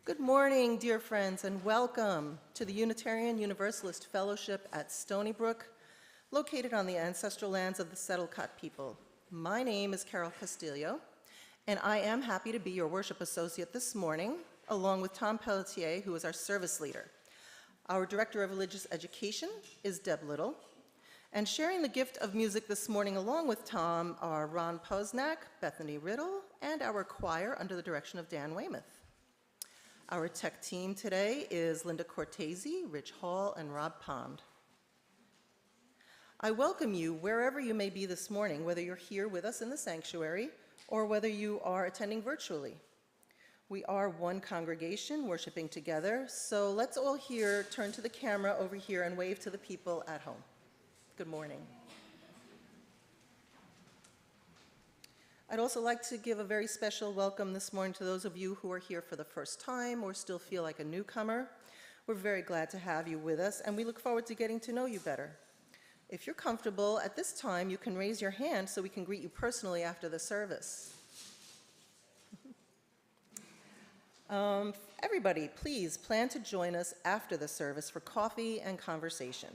Good morning, dear friends, and welcome to the Unitarian Universalist Fellowship at Stony Brook, located on the ancestral lands of the Settlecot people. My name is Carol Castillo, and I am happy to be your worship associate this morning, along with Tom Pelletier, who is our service leader. Our Director of Religious Education is Deb Little, and sharing the gift of music this morning along with Tom are Ron Posnack, Bethany Riddle, and our choir under the direction of Dan Weymouth. Our tech team today is Linda Cortese, Rich Hall, and Rob Pond. I welcome you wherever you may be this morning, whether you're here with us in the sanctuary or whether you are attending virtually. We are one congregation worshiping together, so let's all here turn to the camera over here and wave to the people at home. Good morning. I'd also like to give a very special welcome this morning to those of you who are here for the first time or still feel like a newcomer. We're very glad to have you with us, and we look forward to getting to know you better. If you're comfortable, at this time, you can raise your hand so we can greet you personally after the service. Everybody, please plan to join us after the service for coffee and conversation.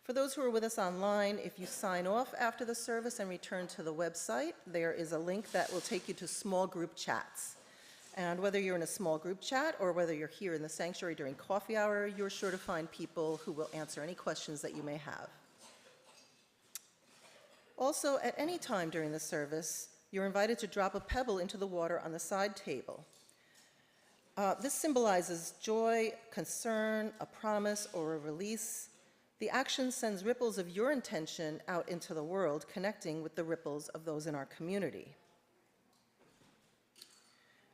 For those who are with us online, if you sign off after the service and return to the website, there is a link that will take you to small group chats. And whether you're in a small group chat or whether you're here in the sanctuary during coffee hour, you're sure to find people who will answer any questions that you may have. Also, at any time during the service, you're invited to drop a pebble into the water on the side table. This symbolizes joy, concern, a promise, or a release. The action sends ripples of your intention out into the world, connecting with the ripples of those in our community.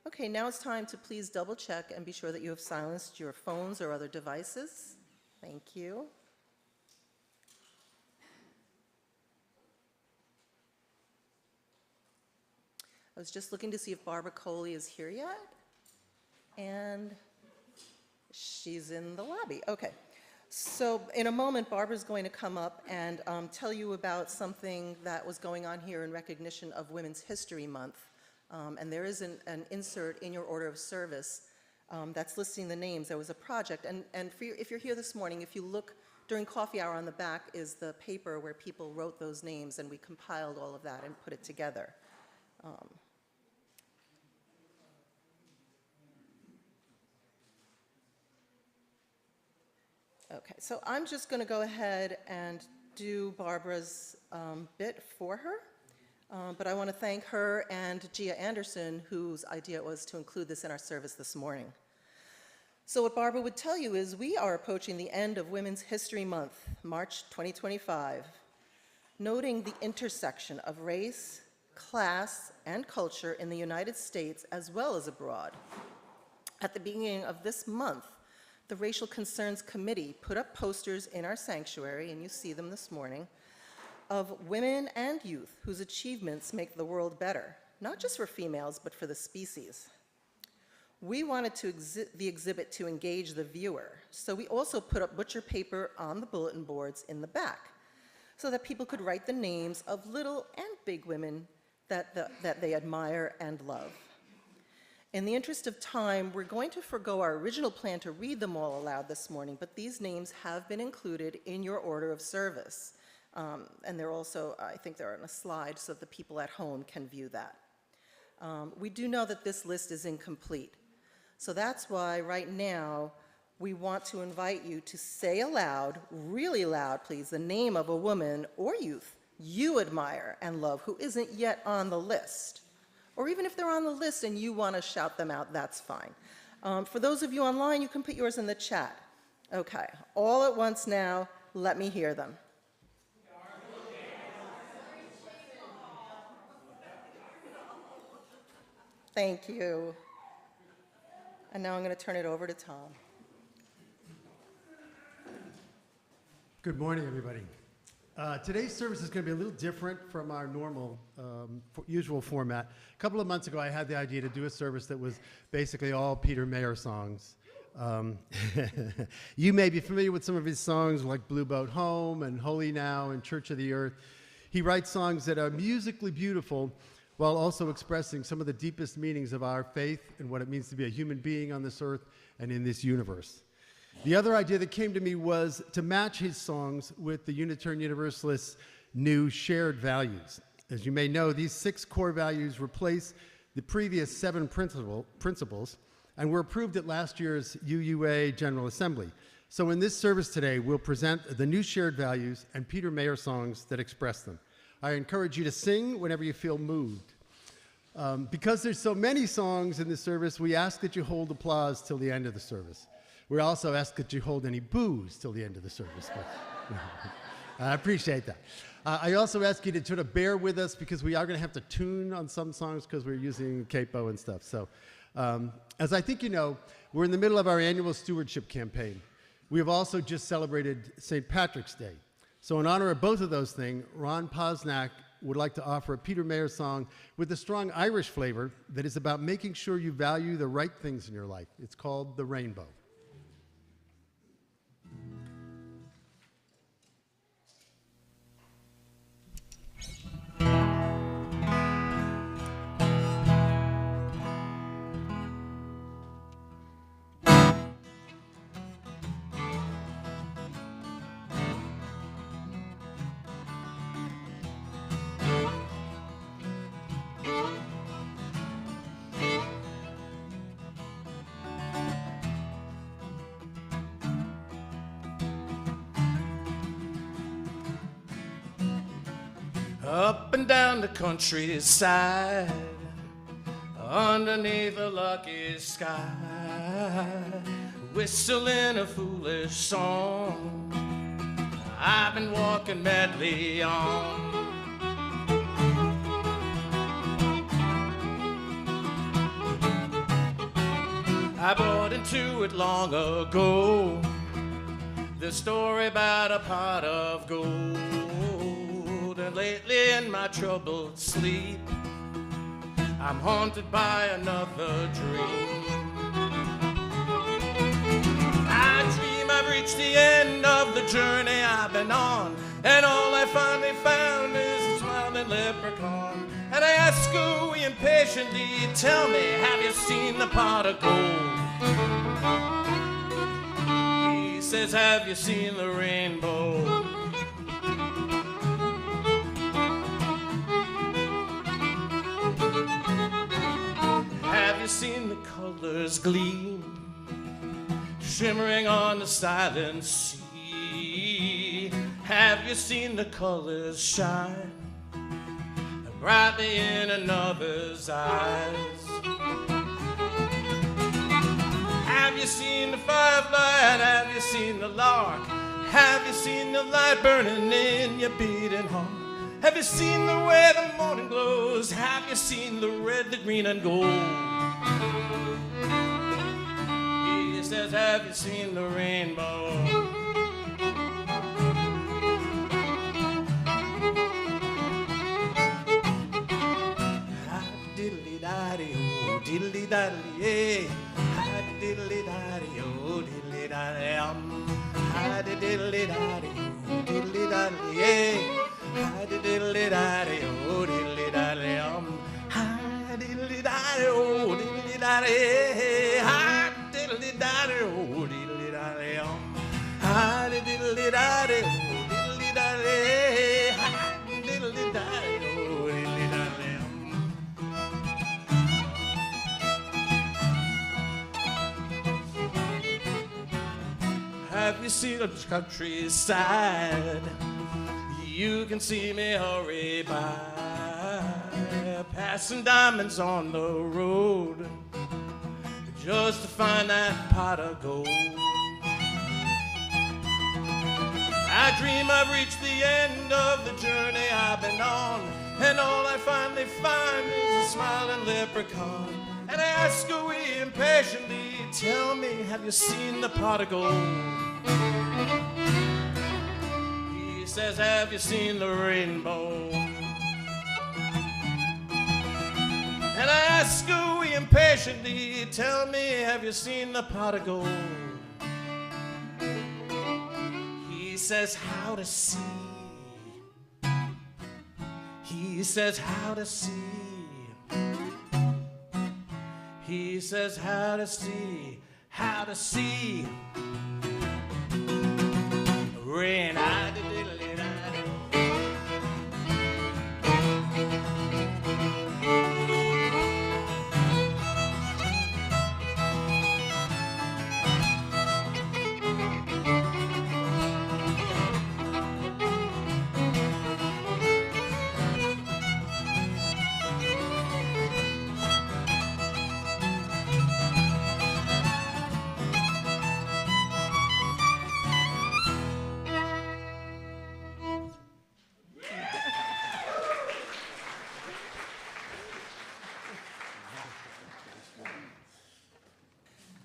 Okay, now it's time to please double check and be sure that you have silenced your phones or other devices. Thank you. I was just looking to see if Barbara Coley is here yet. And she's in the lobby. Okay. So in a moment, Barbara's going to come up and tell you about something that was going on here in recognition of Women's History Month. And there is an insert in your order of service that's listing the names. There was a project. And if you're here this morning, if you look during coffee hour on the back is the paper where people wrote those names, and we compiled all of that and put it together. Okay, so I'm just going to go ahead and do Barbara's bit for her, but I want to thank her and Gia Anderson, whose idea it was to include this in our service this morning. So what Barbara would tell you is we are approaching the end of Women's History Month, March 2025, noting the intersection of race, class, and culture in the United States as well as abroad. At the beginning of this month, the Racial Concerns Committee put up posters in our sanctuary, and you see them this morning, of women and youth whose achievements make the world better, not just for females, but for the species. We wanted the exhibit to engage the viewer, so we also put up butcher paper on the bulletin boards in the back so that people could write the names of little and big women that they admire and love. In the interest of time, we're going to forgo our original plan to read them all aloud this morning, but these names have been included in your order of service. And they're also, I think they're on a slide so that the people at home can view that. We do know that this list is incomplete. So that's why right now, we want to invite you to say aloud, really loud please, the name of a woman or youth you admire and love who isn't yet on the list. Or even if they're on the list and you want to shout them out, that's fine. For those of you online, you can put yours in the chat. Okay, all at once now, let me hear them. Thank you. And now I'm going to turn it over to Tom. Good morning, everybody. Today's service is going to be a little different from our normal, usual format. A couple of months ago, I had the idea to do a service that was basically all Peter Mayer songs. You may be familiar with some of his songs like Blue Boat Home and Holy Now and Church of the Earth. He writes songs that are musically beautiful while also expressing some of the deepest meanings of our faith and what it means to be a human being on this earth and in this universe. The other idea that came to me was to match his songs with the Unitarian Universalists' new shared values. As you may know, these 6 core values replace the previous 7 principles and were approved at last year's UUA General Assembly. So in this service today, we'll present the new shared values and Peter Mayer songs that express them. I encourage you to sing whenever you feel moved. Because there's so many songs in this service, we ask that you hold applause till the end of the service. We also ask that you hold any boos till the end of the service. I appreciate that. I also ask you to sort of bear with us because we are going to have to tune on some songs because we're using capo and stuff. So as I think you know, we're in the middle of our annual stewardship campaign. We have also just celebrated St. Patrick's Day. So in honor of both of those things, Ron Posnack would like to offer a Peter Mayer song with a strong Irish flavor that is about making sure you value the right things in your life. It's called The Rainbow. Up and down the countryside, underneath a lucky sky, whistling a foolish song, I've been walking madly on. I bought into it long ago, the story about a pot of gold. And lately in my troubled sleep, I'm haunted by another dream. I dream I've reached the end of the journey I've been on, and all I finally found is a smiling leprechaun. And I ask who impatiently, tell me, have you seen the pot of gold? He says, have you seen the rainbow? Have you seen the colors gleam, shimmering on the silent sea? Have you seen the colors shine brightly in another's eyes? Have you seen the firefly and have you seen the lark? Have you seen the light burning in your beating heart? Have you seen the way the morning glows? Have you seen the red, the green, and gold? He says, have you seen the rainbow? Diddly-daddy-o, diddly-daddy-yay. Diddly-daddy-o, diddly-daddy-um. Diddly-daddy-o, diddly-daddy-yay. Diddly-daddy-o, diddly-daddy-um. Diddly-daddy-o, diddly-daddy. Diddly-daddy-o, diddly-daddy-um. Diddly-daddy-o, diddly-daddy. Diddly-daddy-o, diddly-daddy-um. Have you seen the countryside? You can see me hurry by, passing diamonds on the road, just to find that pot of gold. I dream I've reached the end of the journey I've been on, and all I finally find is a smiling leprechaun. And I ask her impatiently, tell me, have you seen the pot of gold? He says, have you seen the rainbow? And I ask her impatiently, tell me, have you seen the pot of gold? He says, how to see. He says, how to see. He says how to see rain.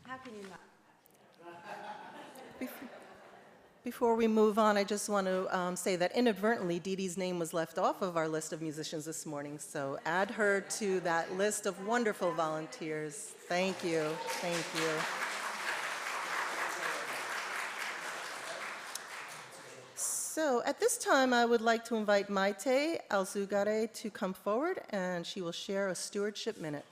How can you not? Before we move on, I just want to say that inadvertently, Dee Dee's name was left off of our list of musicians this morning, so add her to that list of wonderful volunteers. Thank you, thank you. So at this time, I would like to invite Maite Alzugare to come forward, and she will share a stewardship minute.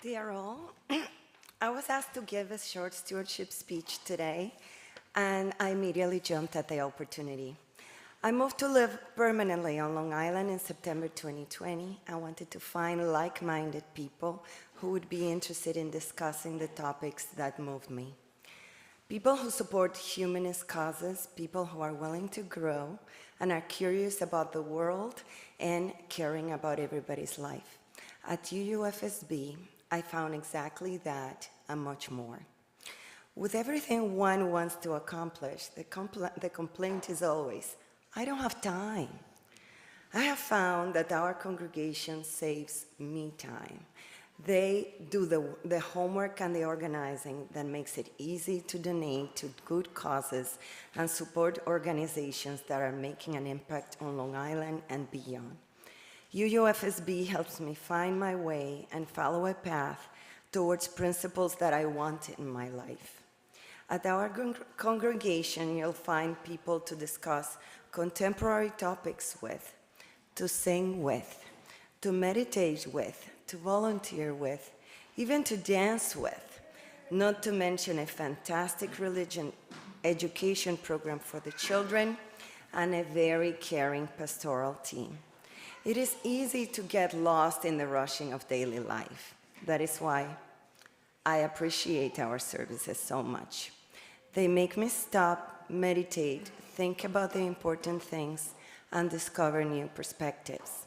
Dear all, I was asked to give a short stewardship speech today, and I immediately jumped at the opportunity. I moved to live permanently on Long Island in September 2020. I wanted to find like-minded people who would be interested in discussing the topics that moved me. People who support humanist causes, people who are willing to grow and are curious about the world and caring about everybody's life. At UUFSB, I found exactly that and much more. With everything one wants to accomplish, the complaint is always, I don't have time. I have found that our congregation saves me time. They do the homework and the organizing that makes it easy to donate to good causes and support organizations that are making an impact on Long Island and beyond. UUFSB helps me find my way and follow a path towards principles that I want in my life. At our congregation, you'll find people to discuss contemporary topics with, to sing with, to meditate with, to volunteer with, even to dance with, not to mention a fantastic religion education program for the children and a very caring pastoral team. It is easy to get lost in the rushing of daily life. That is why I appreciate our services so much. They make me stop, meditate, think about the important things, and discover new perspectives.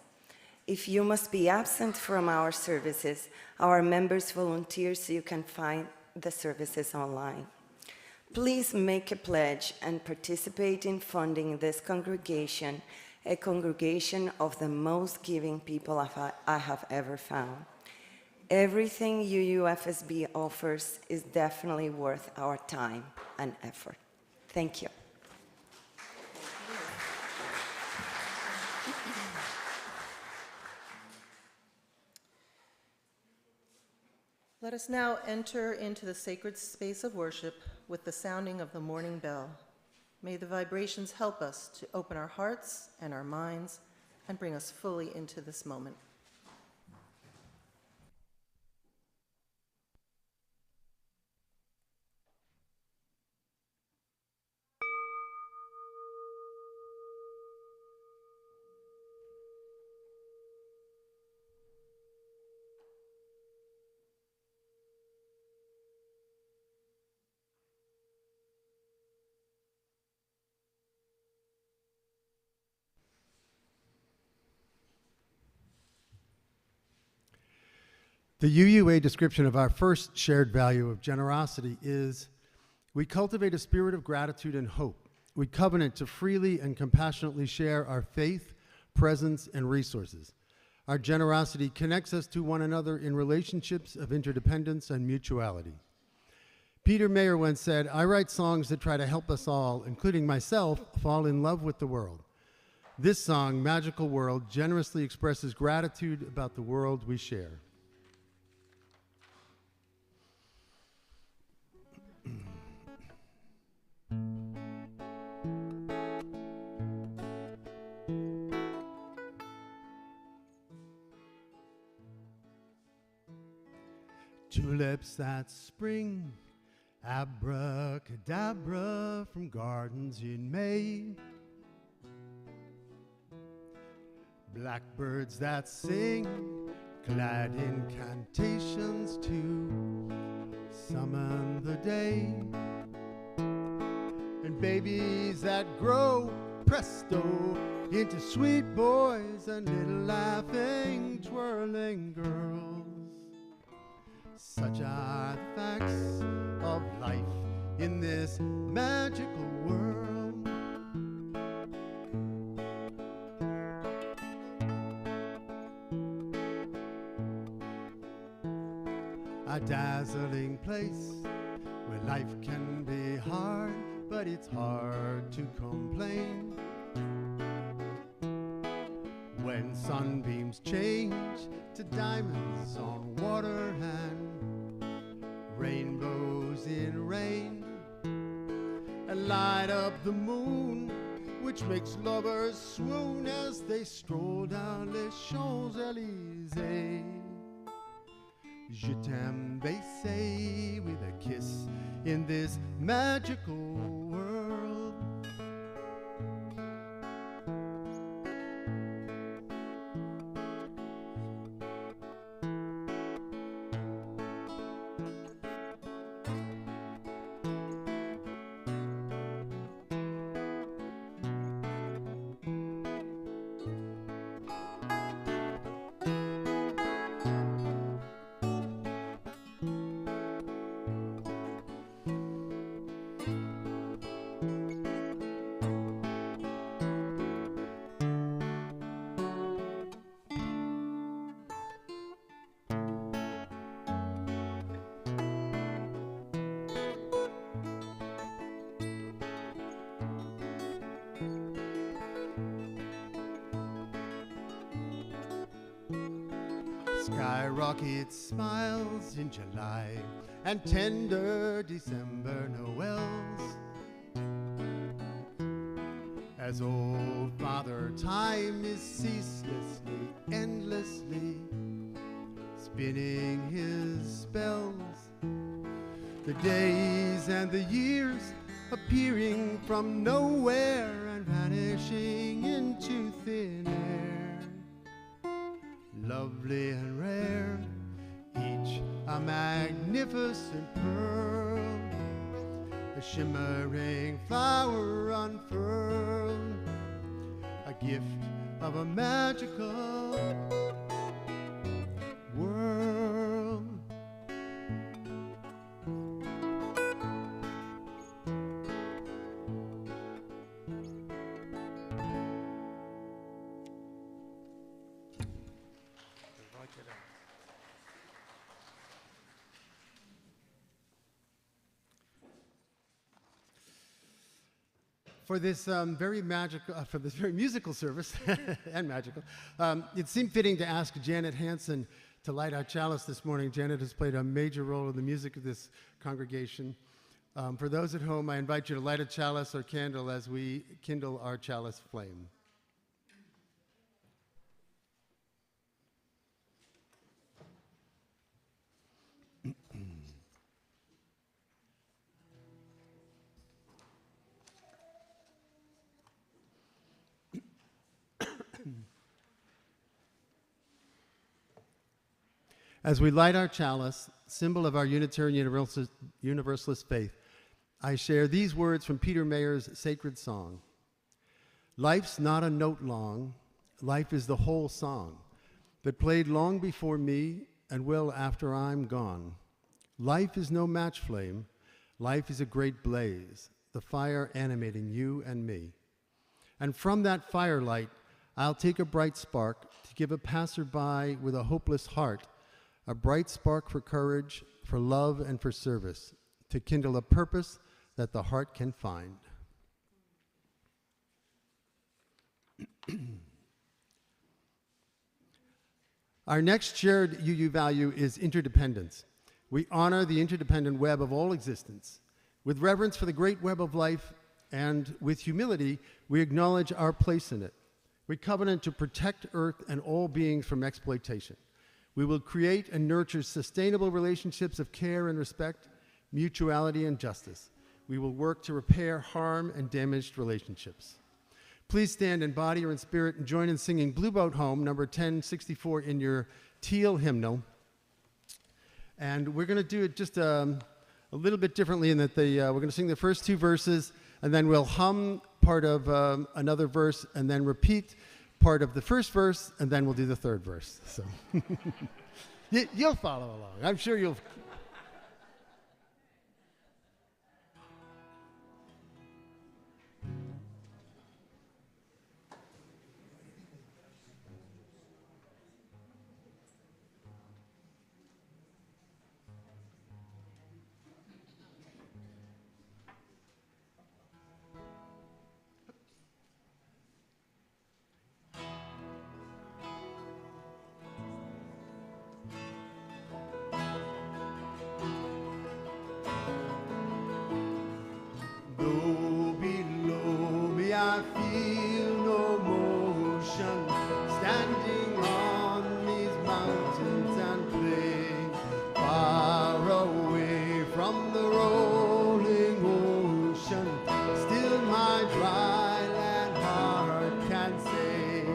If you must be absent from our services, our members volunteer so you can find the services online. Please make a pledge and participate in funding this congregation, a congregation of the most giving people I have ever found. Everything UUFSB offers is definitely worth our time and effort. Thank you. Let us now enter into the sacred space of worship with the sounding of the morning bell. May the vibrations help us to open our hearts and our minds and bring us fully into this moment. The UUA description of our first shared value of generosity is, we cultivate a spirit of gratitude and hope. We covenant to freely and compassionately share our faith, presence, and resources. Our generosity connects us to one another in relationships of interdependence and mutuality. Peter Mayer once said, I write songs that try to help us all, including myself, fall in love with the world. This song, Magical World, generously expresses gratitude about the world we share. Tulips that spring, abracadabra from gardens in May. Blackbirds that sing, glad incantations to summon the day. And babies that grow, presto, into sweet boys and little laughing, twirling girls. Such are the facts of life in this magical world. A dazzling place where life can be hard, but it's hard to complain. When sunbeams change to diamonds on water and rainbows in rain, and light up the moon, which makes lovers swoon as they stroll down les Champs-Élysées. Je t'aime, they say, with a kiss in this magical world. Skyrocket smiles in July and tender December Noels, as old Father Time is ceaselessly, endlessly spinning his spells. The days and the years appearing from nowhere and vanishing into thin air. Lovely and rare, each a magnificent pearl, a shimmering flower unfurled, a gift of a magical world. For this very musical service and magical, it seemed fitting to ask Janet Hansen to light our chalice this morning. Janet has played a major role in the music of this congregation. For those at home, I invite you to light a chalice or candle as we kindle our chalice flame. As we light our chalice, symbol of our Unitarian Universalist faith, I share these words from Peter Mayer's sacred song. Life's not a note long, life is the whole song that played long before me and will after I'm gone. Life is no match flame, life is a great blaze, the fire animating you and me. And from that firelight, I'll take a bright spark to give a passerby with a hopeless heart a bright spark for courage, for love, and for service, to kindle a purpose that the heart can find. Our next shared UU value is interdependence. We honor the interdependent web of all existence. With reverence for the great web of life and with humility, we acknowledge our place in it. We covenant to protect Earth and all beings from exploitation. We will create and nurture sustainable relationships of care and respect, mutuality and justice. We will work to repair harm and damaged relationships. Please stand in body or in spirit and join in singing Blue Boat Home, number 1064 in your teal hymnal. And we're going to do it just a little bit differently in that we're going to sing the first two verses, and then we'll hum part of another verse, and then repeat part of the first verse, and then we'll do the third verse. So you'll follow along. I'm sure you'll. Though below me I feel no motion, standing on these mountains and plains, far away from the rolling ocean, still my dry land heart can say,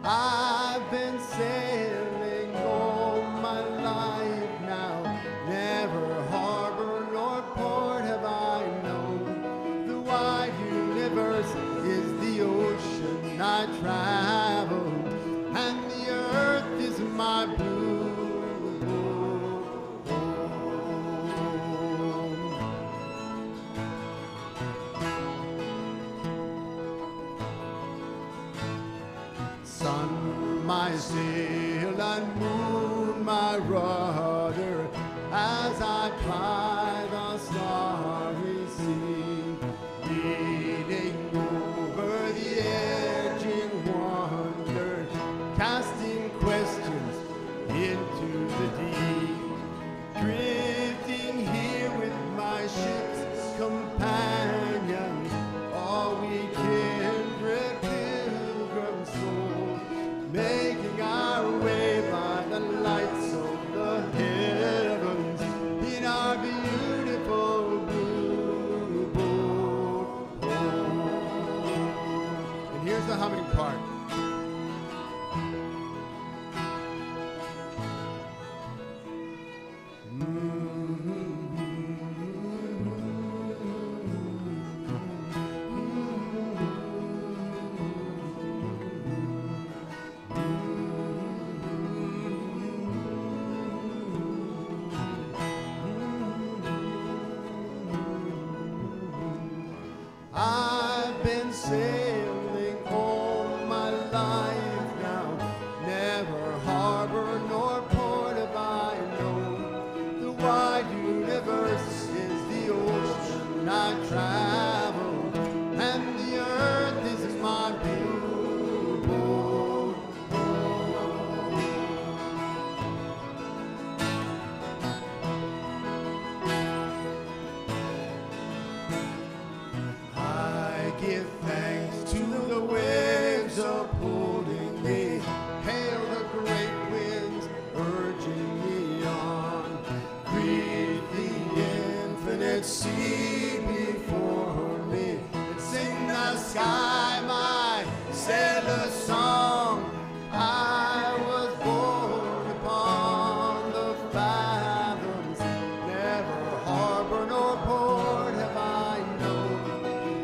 I've been sailing all my life now, never harbor nor port have I known. The wide universe is the ocean I travel, and the earth is my blue home. Sun, my sail, and moon, my rudder, as I ply the starry sea, leaning over the edge in wonder, casting questions into the deep, drifting here with my ship's companions, all we kindred pilgrim souls, making our way by the lights of the heavens in our beautiful blue boat home. And here's the humming part. I've been sailing all my life now, never harbor nor port have I known. The wide universe is the ocean I travel, and the earth is my blue boat home. I give thanks to the waves upholding me, hail the great winds urging me on, breathe the infinite sea before me, and sing the sky my sailor song. I was born upon the fathoms, never harbor nor port have I known.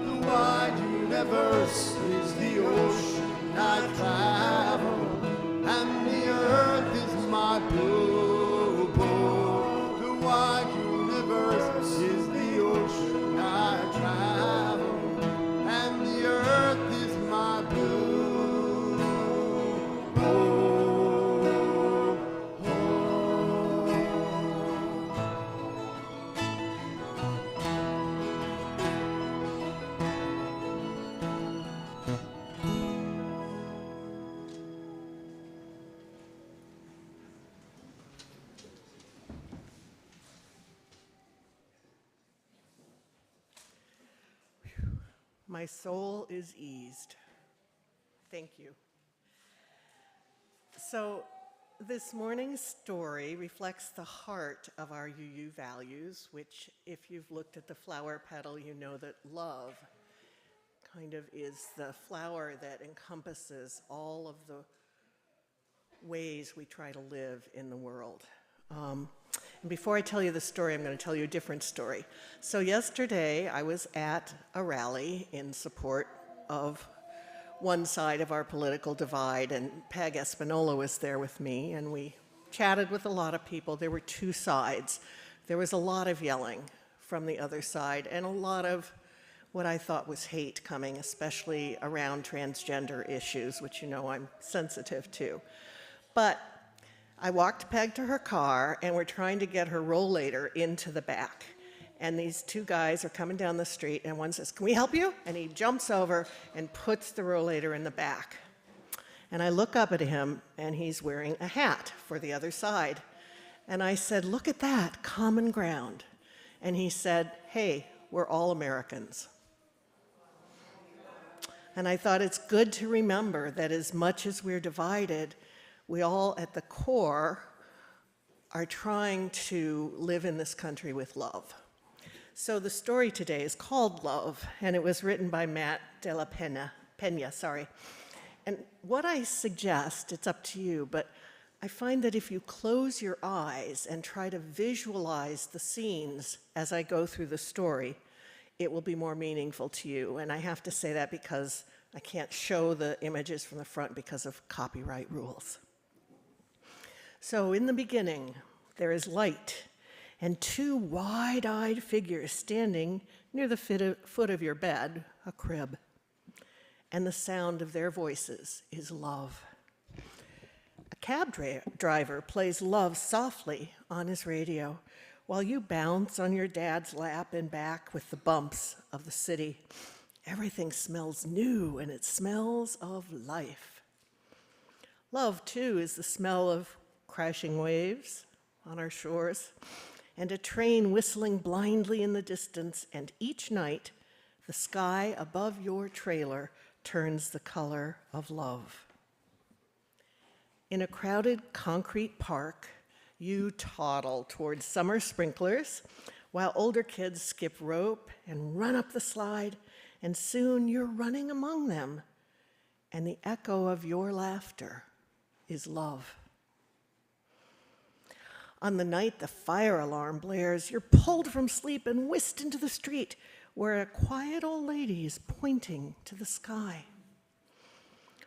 The wide universe is the ocean I travel, and the earth is my blue boat. The wide universe is the ocean I travel, and the earth is my blue boat home. My soul is eased. Thank you. So, This morning's story reflects the heart of our UU values, which, if you've looked at the flower petal, you know that love kind of is the flower that encompasses all of the ways we try to live in the world. And before I tell you the story, I'm going to tell you a different story. So yesterday, I was at a rally in support of one side of our political divide, and Peg Espinola was there with me, and we chatted with a lot of people. There were two sides. There was a lot of yelling from the other side, and a lot of what I thought was hate coming, especially around transgender issues, which you know I'm sensitive to. But I walked Peg to her car, and we're trying to get her rollator into the back. And these two guys are coming down the street, and one says, "Can we help you?" And he jumps over and puts the rollator in the back. And I look up at him, and he's wearing a hat for the other side. And I said, "Look at that, common ground." And he said, "Hey, we're all Americans." And I thought it's good to remember that as much as we're divided, we all at the core are trying to live in this country with love. So the story today is called Love, and it was written by Matt de la Pena. And what I suggest, it's up to you, but I find that if you close your eyes and try to visualize the scenes as I go through the story, it will be more meaningful to you. And I have to say that because I can't show the images from the front because of copyright rules. So in the beginning, there is light, and two wide-eyed figures standing near the foot of your bed, a crib. And the sound of their voices is love. A cab driver plays love softly on his radio while you bounce on your dad's lap and back with the bumps of the city. Everything smells new, and it smells of life. Love, too, is the smell of crashing waves on our shores, and a train whistling blindly in the distance, and each night, the sky above your trailer turns the color of love. In a crowded concrete park, you toddle towards summer sprinklers, while older kids skip rope and run up the slide, and soon you're running among them, and the echo of your laughter is love. On the night the fire alarm blares, you're pulled from sleep and whisked into the street where a quiet old lady is pointing to the sky.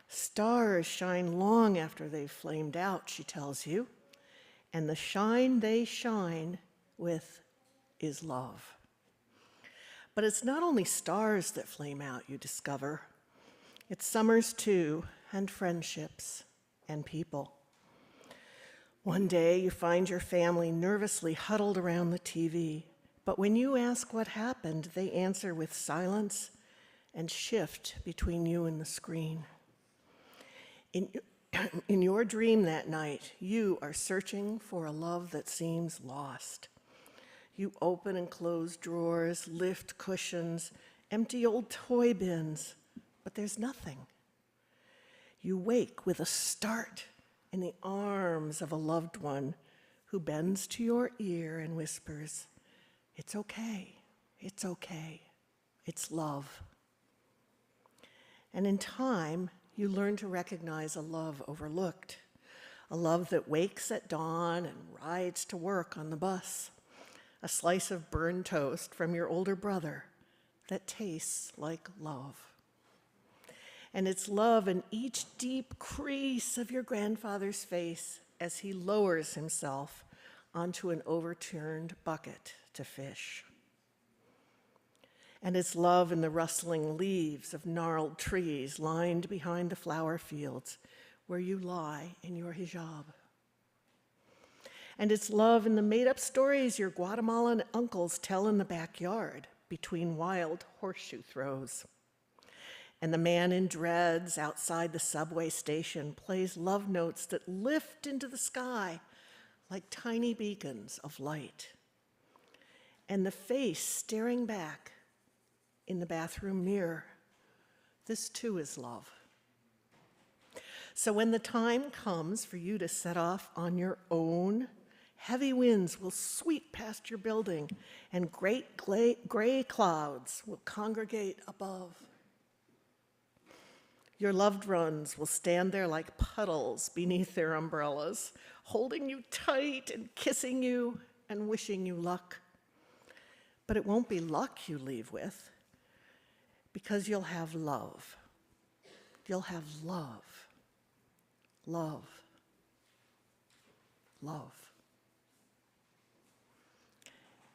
Stars shine long after they've flamed out, she tells you, and the shine they shine with is love. But it's not only stars that flame out, you discover. It's summers too, and friendships, and people. One day, you find your family nervously huddled around the TV, but when you ask what happened, they answer with silence and shift between you and the screen. In your dream that night, you are searching for a love that seems lost. You open and close drawers, lift cushions, empty old toy bins, but there's nothing. You wake with a start in the arms of a loved one who bends to your ear and whispers, "It's okay, it's okay, it's love." And in time, you learn to recognize a love overlooked, a love that wakes at dawn and rides to work on the bus, a slice of burned toast from your older brother that tastes like love. And it's love in each deep crease of your grandfather's face as he lowers himself onto an overturned bucket to fish. And it's love in the rustling leaves of gnarled trees lined behind the flower fields where you lie in your hijab. And it's love in the made-up stories your Guatemalan uncles tell in the backyard between wild horseshoe throws. And the man in dreads outside the subway station plays love notes that lift into the sky like tiny beacons of light. And the face staring back in the bathroom mirror, this too is love. So when the time comes for you to set off on your own, heavy winds will sweep past your building, and great gray clouds will congregate above. Your loved ones will stand there like puddles beneath their umbrellas, holding you tight and kissing you and wishing you luck. But it won't be luck you leave with, because you'll have love. You'll have love. Love. Love.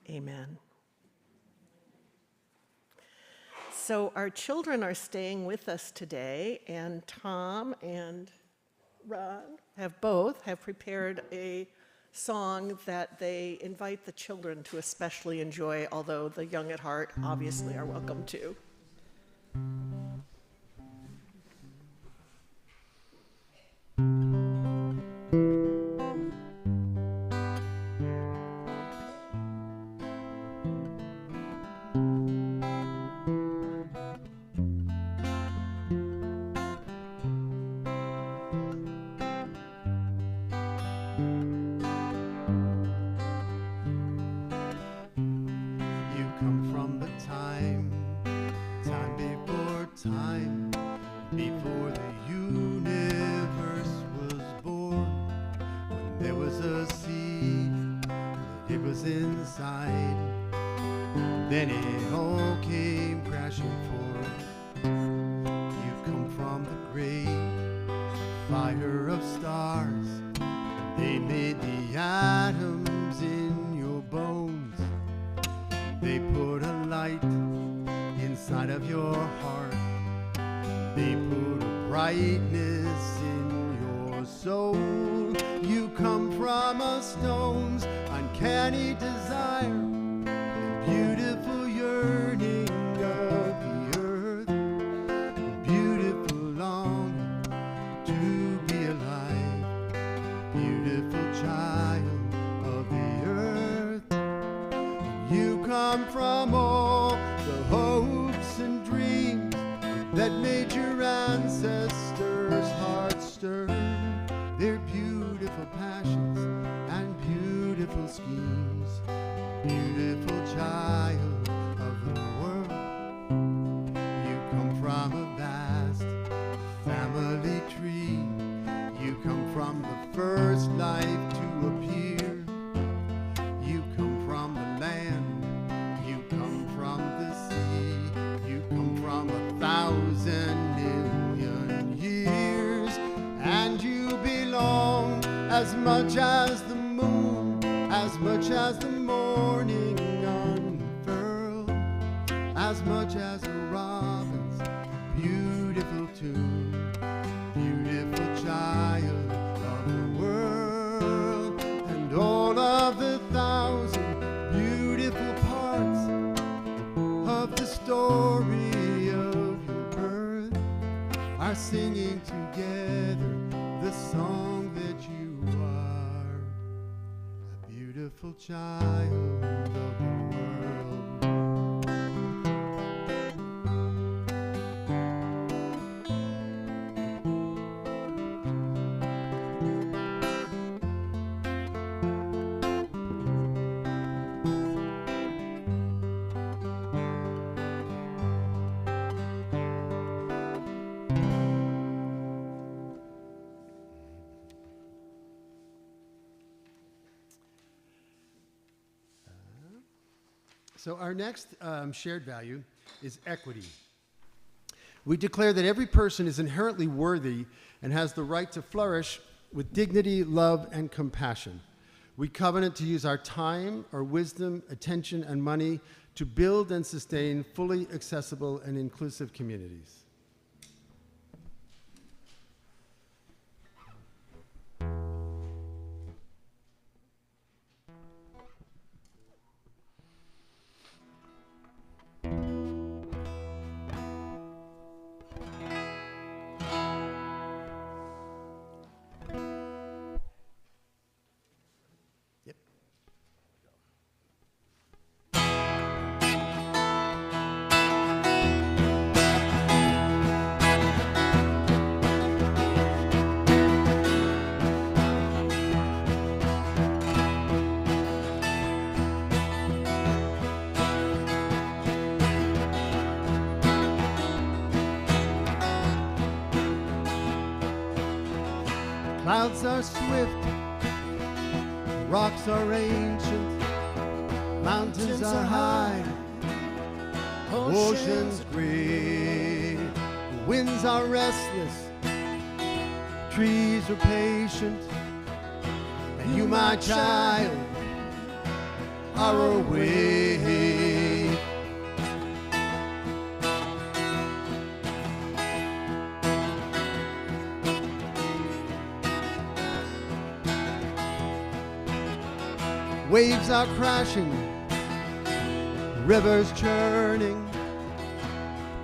Amen. So our children are staying with us today, and Tom and Ron have prepared a song that they invite the children to especially enjoy, although the young at heart obviously are welcome too. Before the universe was born, when there was a seed, it was inside, then it all came crashing forth. You come from the great fire of stars, they made the atoms in your bones, they put a light inside of your heart. They put a brightness in your soul. You come from a stone's uncanny desire, the beautiful yearning of the earth, the beautiful longing to be alive, beautiful child of the earth. You come from all the hopes and dreams that made your ancestors' hearts stir, their beautiful passions and beautiful schemes, beautiful child of the world. You come from a vast family tree, you come from the first life to appear, you come from the land, you come from the sea, you come from 1,000 million years, and you belong as much as the moon, as much as the morning unfurled, as much as a robin's beautiful tune, beautiful child of the world, and all of the 1,000 beautiful parts of the story of your birth are singing together the song that you are, a beautiful child of the world. So our next shared value is equity. We declare that every person is inherently worthy and has the right to flourish with dignity, love, and compassion. We covenant to use our time, our wisdom, attention, and money to build and sustain fully accessible and inclusive communities. Clouds are swift, rocks are ancient, mountains are high, oceans great, winds are restless, trees are patient, and you, my child, are awake. Waves are crashing, rivers churning,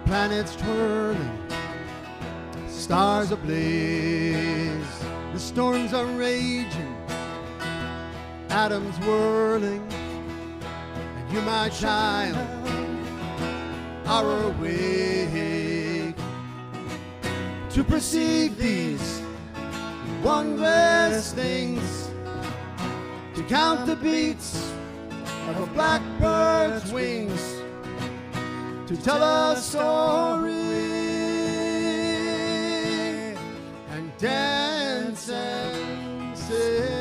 planets twirling, stars ablaze. The storms are raging, atoms whirling, and you, my child, are awake to perceive these wondrous things, to count the beats of a blackbird's wings, to tell a story and dance and sing.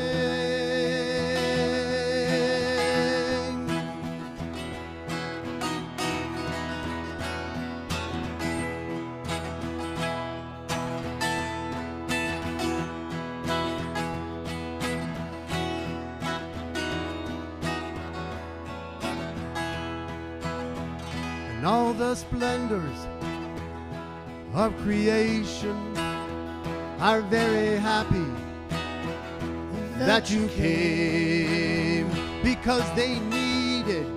And all the splendors of creation are very happy that you came, because they needed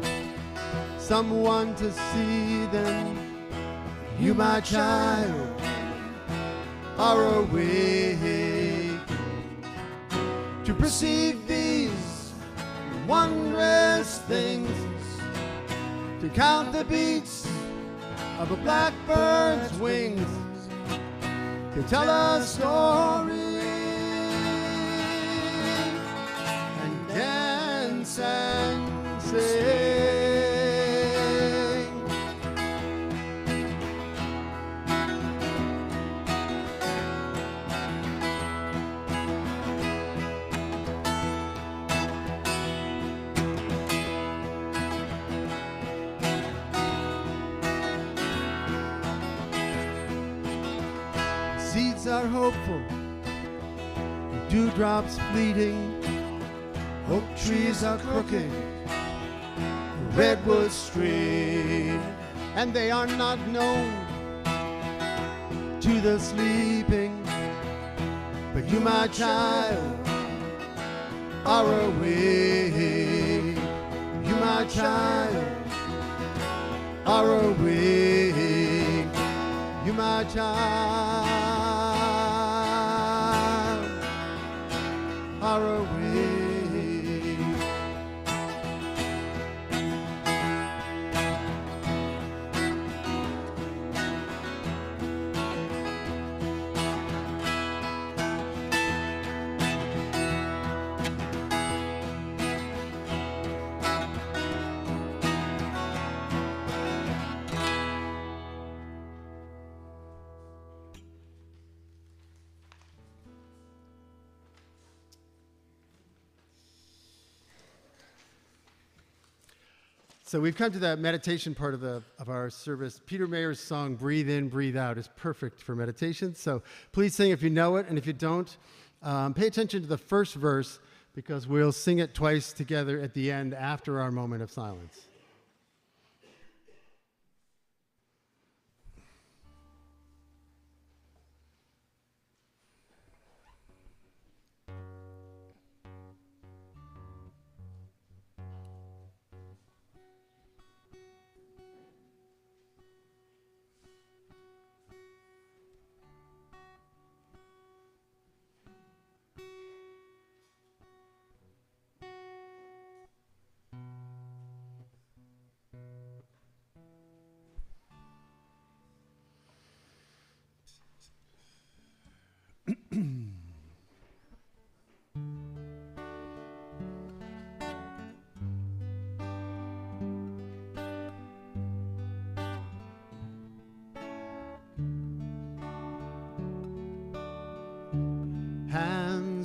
someone to see them. You, my child, are awake to perceive these wondrous things, to count the beats of a blackbird's wings, to tell a story and dance and sing. Seeds are hopeful, dewdrops fleeting, oak trees are crooked, redwoods straight, and they are not known to the sleeping. But you, my child, are awake. You, my child, are awake. You, my child, are awake. So we've come to the meditation part of our service. Peter Mayer's song, Breathe In, Breathe Out, is perfect for meditation. So please sing if you know it, and if you don't, pay attention to the first verse, because we'll sing it twice together at the end after our moment of silence.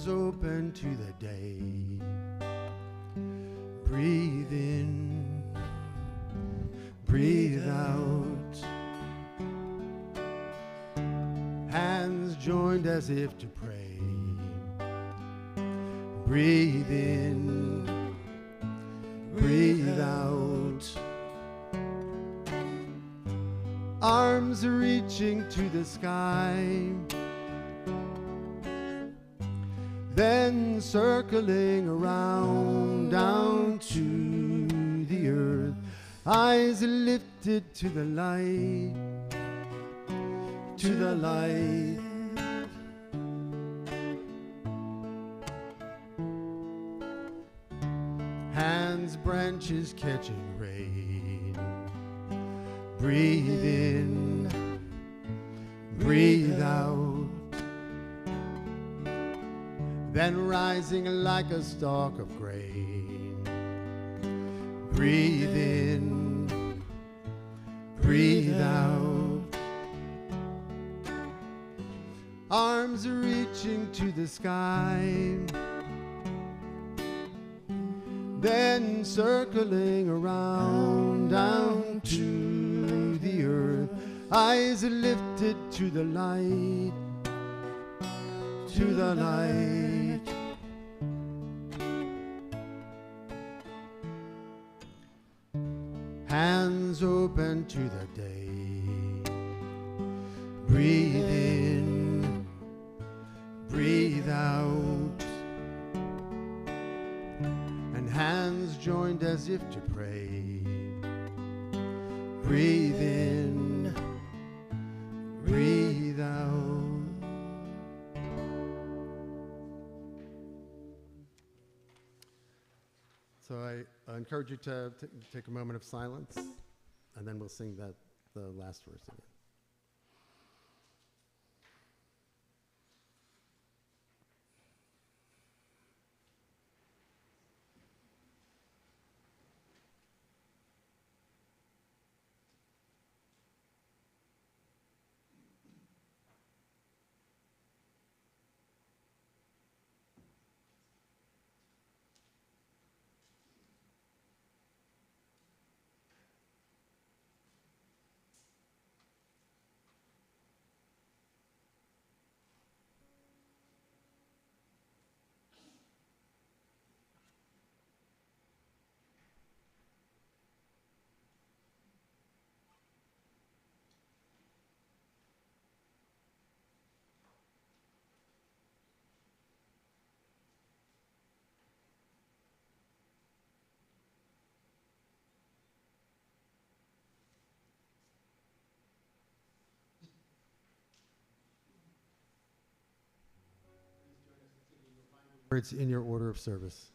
open to the day. Breathe in, breathe out. Hands joined as if to pray. Breathe in, breathe out. Arms reaching to the sky. Then circling around down to the earth. Eyes lifted to the light, to the light. Hands, branches catching rain. Breathe in, breathe out. Then rising like a stalk of grain. Breathe in, breathe out. Arms reaching to the sky. Then circling around down to the earth. Eyes lifted to the light, to the light. Hands open to the day. Breathe in, breathe out. And hands joined as if to pray. Breathe in, breathe out. So I encourage you to take a moment of silence, and then we'll sing the last verse again. Words in your order of service.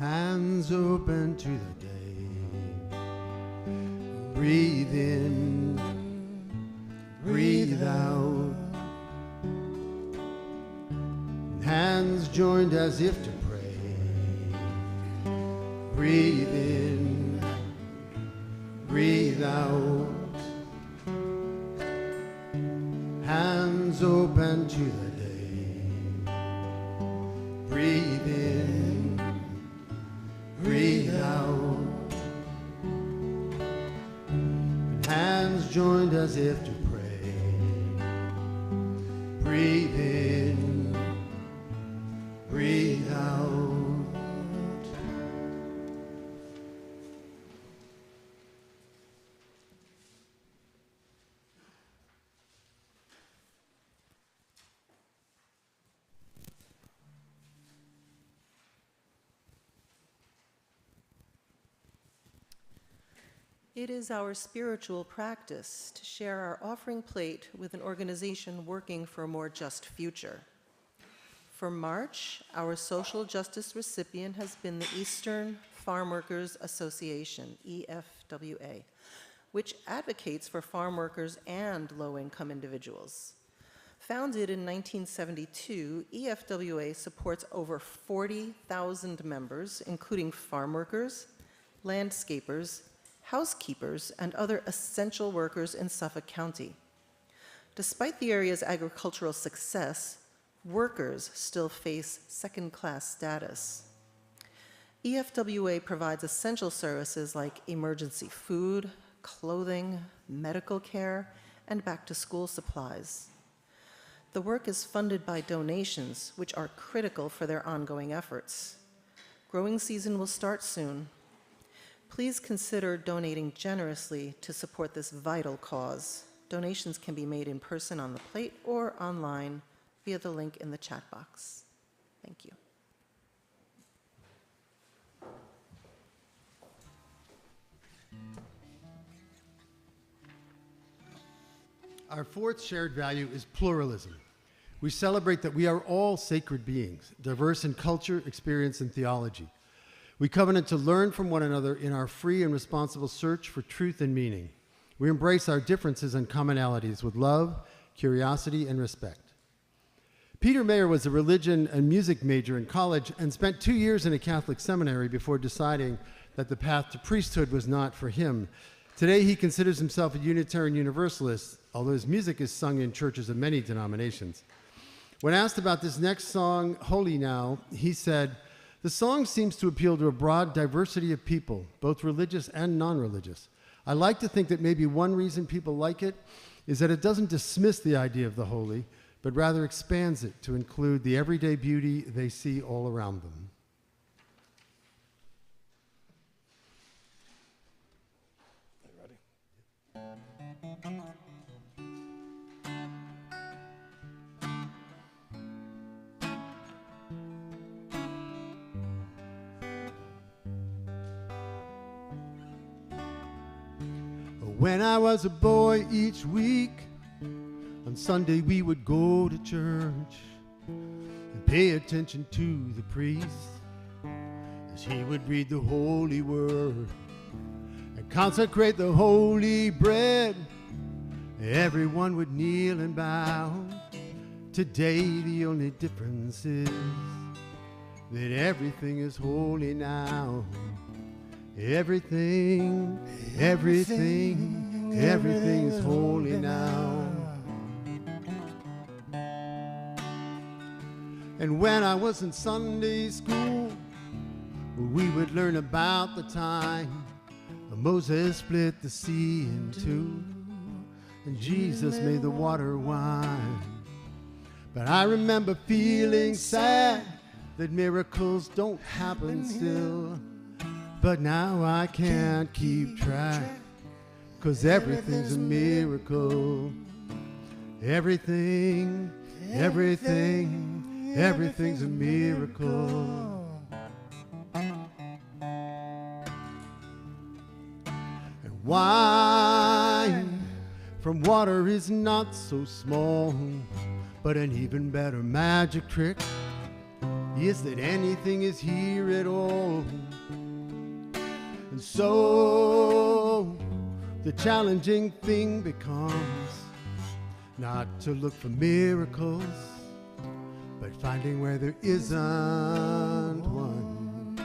Hands open to the day. Breathe in, breathe out. Hands joined as if to pray. Breathe in, breathe out. Hands open to the day. Breathe in, breathe out. Hands joined as if to pray. Breathe in, breathe out. It is our spiritual practice to share our offering plate with an organization working for a more just future. For March, our social justice recipient has been the Eastern Farm Workers Association, EFWA, which advocates for farm workers and low-income individuals. Founded in 1972, EFWA supports over 40,000 members, including farm workers, landscapers, housekeepers, and other essential workers in Suffolk County. Despite the area's agricultural success, workers still face second-class status. EFWA provides essential services like emergency food, clothing, medical care, and back-to-school supplies. The work is funded by donations, which are critical for their ongoing efforts. Growing season will start soon. Please consider donating generously to support this vital cause. Donations can be made in person on the plate or online via the link in the chat box. Thank you. Our fourth shared value is pluralism. We celebrate that we are all sacred beings, diverse in culture, experience, and theology. We covenant to learn from one another in our free and responsible search for truth and meaning. We embrace our differences and commonalities with love, curiosity, and respect. Peter Mayer was a religion and music major in college and spent 2 years in a Catholic seminary before deciding that the path to priesthood was not for him. Today, he considers himself a Unitarian Universalist, although his music is sung in churches of many denominations. When asked about this next song, Holy Now, he said, "The song seems to appeal to a broad diversity of people, both religious and non-religious. I like to think that maybe one reason people like it is that it doesn't dismiss the idea of the holy, but rather expands it to include the everyday beauty they see all around them." When I was a boy, each week, on Sunday we would go to church and pay attention to the priest as he would read the holy word and consecrate the holy bread. Everyone would kneel and bow. Today the only difference is that everything is holy now. Everything is holy now. And when I was in Sunday school, we would learn about the time Moses split the sea in two, and Jesus made the water wine. But I remember feeling sad that miracles don't happen still. But now I can't keep track, 'cause everything's a miracle. Everything's a miracle. And wine from water is not so small, but an even better magic trick is that anything is here at all. And so the challenging thing becomes not to look for miracles, but finding where there isn't one.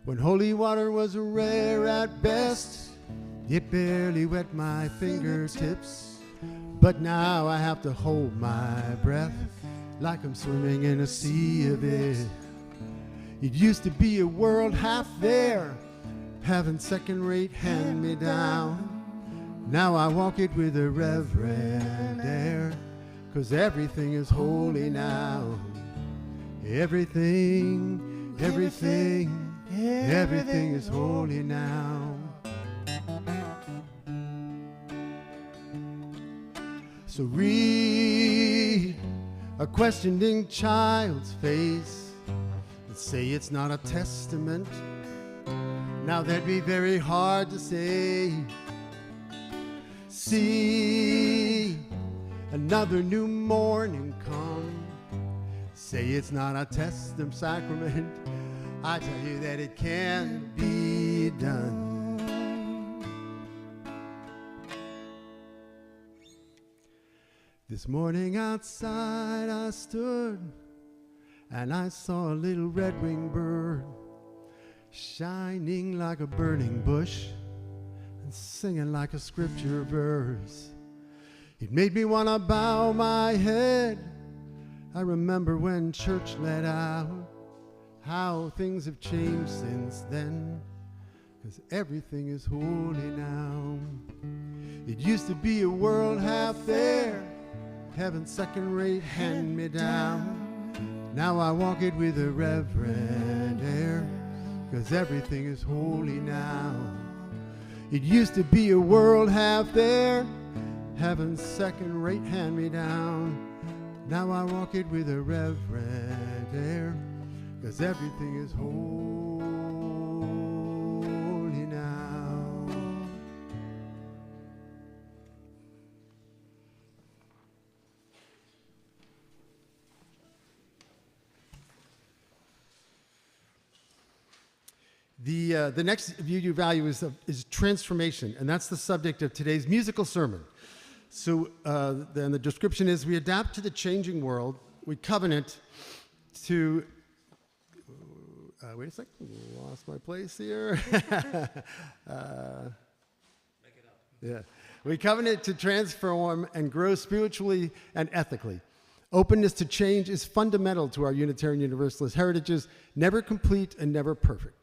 When holy water was rare at best, it barely wet my fingertips. But now I have to hold my breath like I'm swimming in a sea of it. It used to be a world half there, having second-rate hand-me-down. Now I walk it with a reverent air, 'cause everything is holy now. Everything is holy now. So read a questioning child's face and say it's not a testament. Now that'd be very hard to say. See another new morning come. Say it's not a testament sacrament. I tell you that it can be done. This morning outside I stood and I saw a little red-winged bird shining like a burning bush and singing like a scripture verse. It made me want to bow my head. I remember when church let out, how things have changed since then, 'cause everything is holy now. It used to be a world half there, heaven second rate, hand me down. Now I walk it with a reverent air, 'cause everything is holy now. It used to be a world half there, heaven second rate, hand me down. Now I walk it with a reverent air, 'cause everything is holy now. The next view value is transformation, and that's the subject of today's musical sermon. So then the description is, we adapt to the changing world, we covenant to, wait a second, lost my place here. Yeah. We covenant to transform and grow spiritually and ethically. Openness to change is fundamental to our Unitarian Universalist heritages, never complete and never perfect.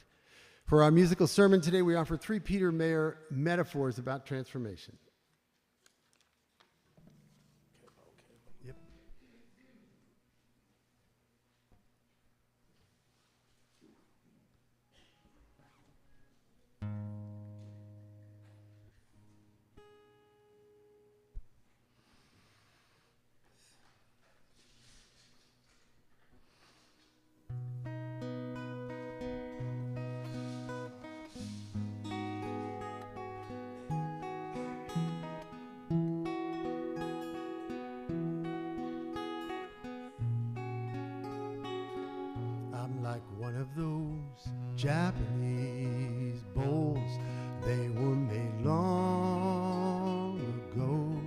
For our musical sermon today, we offer 3 Peter Mayer metaphors about transformation. Yep. Like one of those Japanese bowls, they were made long ago.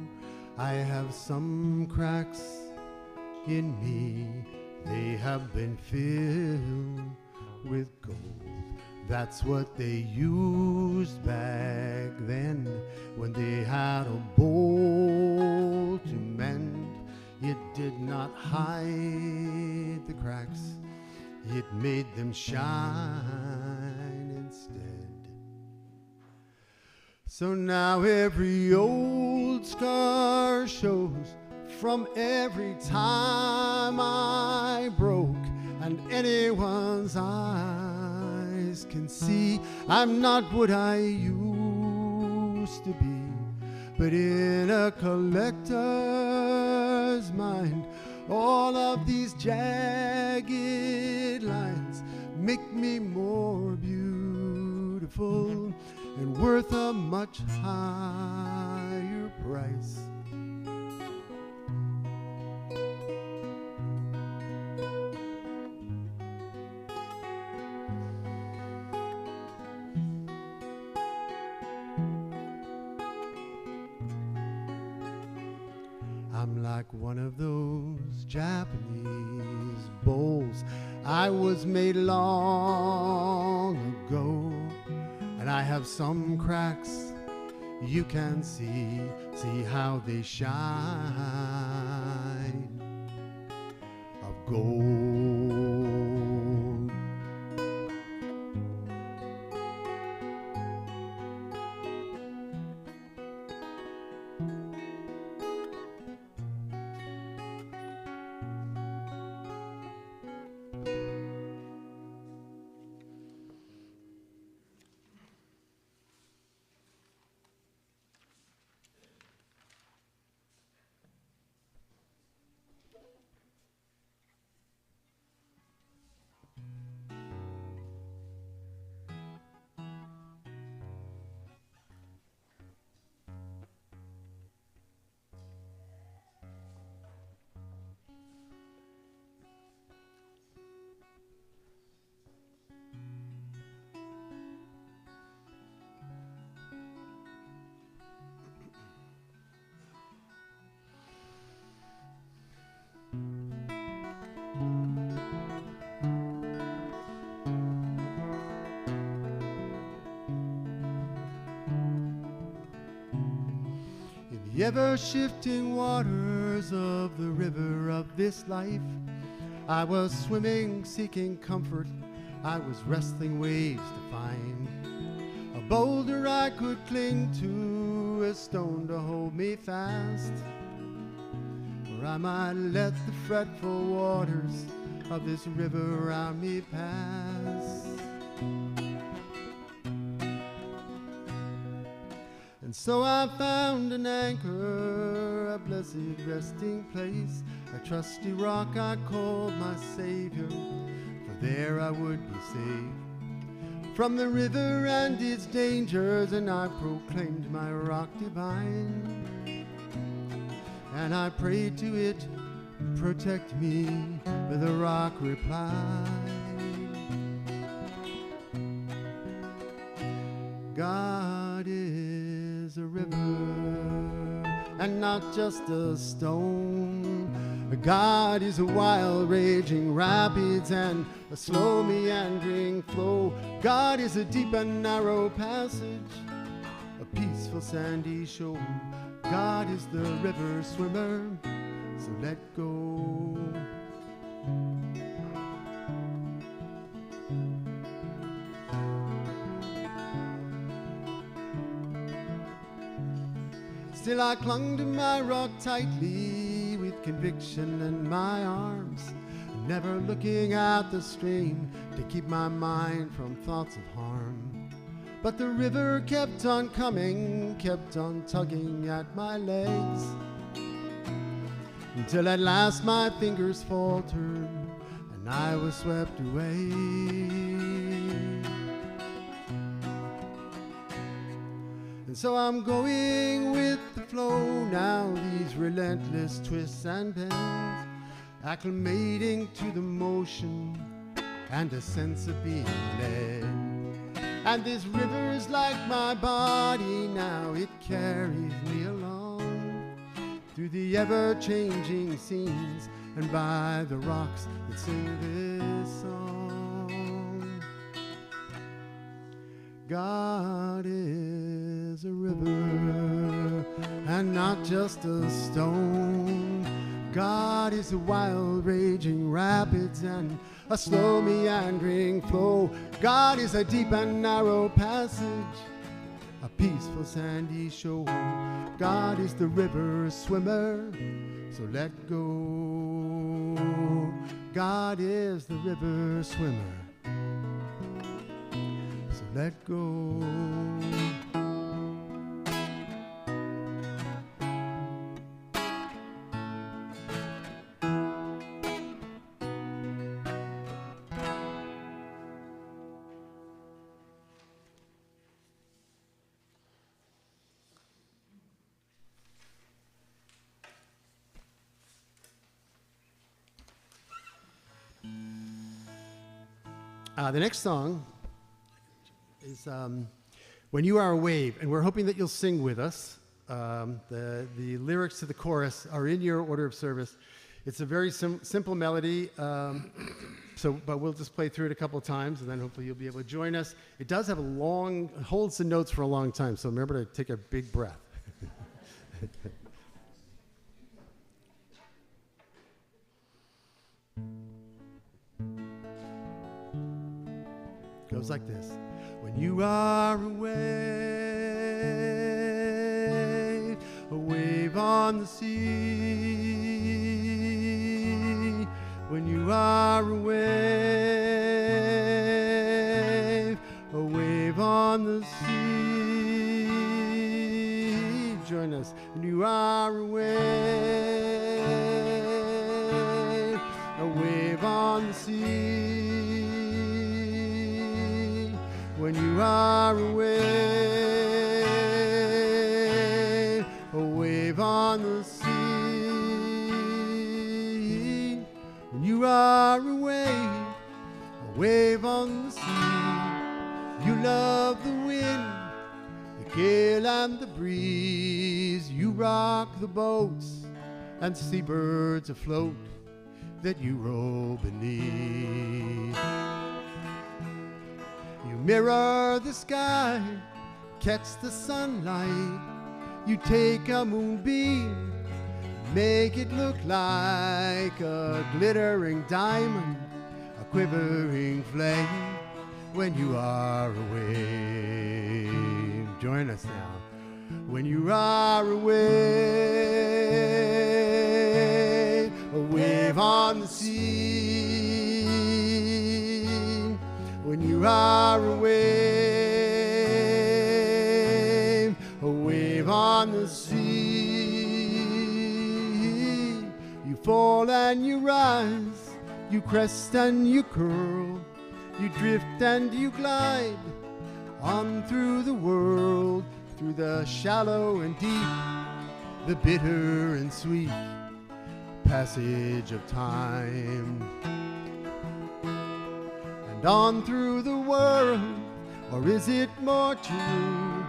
I have some cracks in me, they have been filled with gold. That's what they used back then, when they had a bowl to mend. It did not hide the cracks, it made them shine instead. So now every old scar shows from every time I broke, and anyone's eyes can see I'm not what I used to be. But in a collector's mind, all of these jagged lines make me more beautiful and worth a much higher price. I'm like one of those Japanese bowls. I was made long ago, and I have some cracks you can see how they shine of gold. the ever-shifting waters of the river of this life. I was swimming, seeking comfort. I was wrestling waves to find a boulder I could cling to, a stone to hold me fast, where I might let the fretful waters of this river around me pass. And so I found an anchor, a blessed resting place, a trusty rock I called my Savior, for there I would be saved from the river and its dangers, and I proclaimed my rock divine, and I prayed to it, protect me, but the rock replied, God is a river, and not just a stone. God is a wild raging rapids and a slow meandering flow. God is a deep and narrow passage, a peaceful sandy shore. God is the river swimmer, so let go. Still I clung to my rock tightly with conviction in my arms, never looking at the stream to keep my mind from thoughts of harm. But the river kept on coming, kept on tugging at my legs, until at last my fingers faltered and I was swept away. And so I'm going with the flow now, these relentless twists and bends, acclimating to the motion and a sense of being led. And this river is like my body now, it carries me along through the ever-changing scenes and by the rocks that sing this song. God is a river and not just a stone. God is a wild raging rapids and a slow meandering flow. God is a deep and narrow passage, a peaceful sandy shore. God is the river swimmer, so let go. God is the river swimmer, so let go. The next song is When You Are a Wave, and we're hoping that you'll sing with us. The lyrics to the chorus are in your order of service. It's a very simple melody, but we'll just play through it a couple of times, and then hopefully you'll be able to join us. It does have holds the notes for a long time, so remember to take a big breath. Goes like this. When you are a wave on the sea. When you are a wave on the sea. Join us. When you are a wave on the sea. When you are a wave on the sea. When you are a wave on the sea. You love the wind, the gale and the breeze. You rock the boats and seabirds afloat that you roll beneath. You mirror the sky, catch the sunlight, You take a moonbeam, make it look like a glittering diamond, a quivering flame when you are away. Join us now. When you are away, a wave on the sea. When you are away, a wave on the sea. You fall and you rise, you crest and you curl, you drift and you glide on through the world, through the shallow and deep, the bitter and sweet passage of time. And on through the world, or is it more true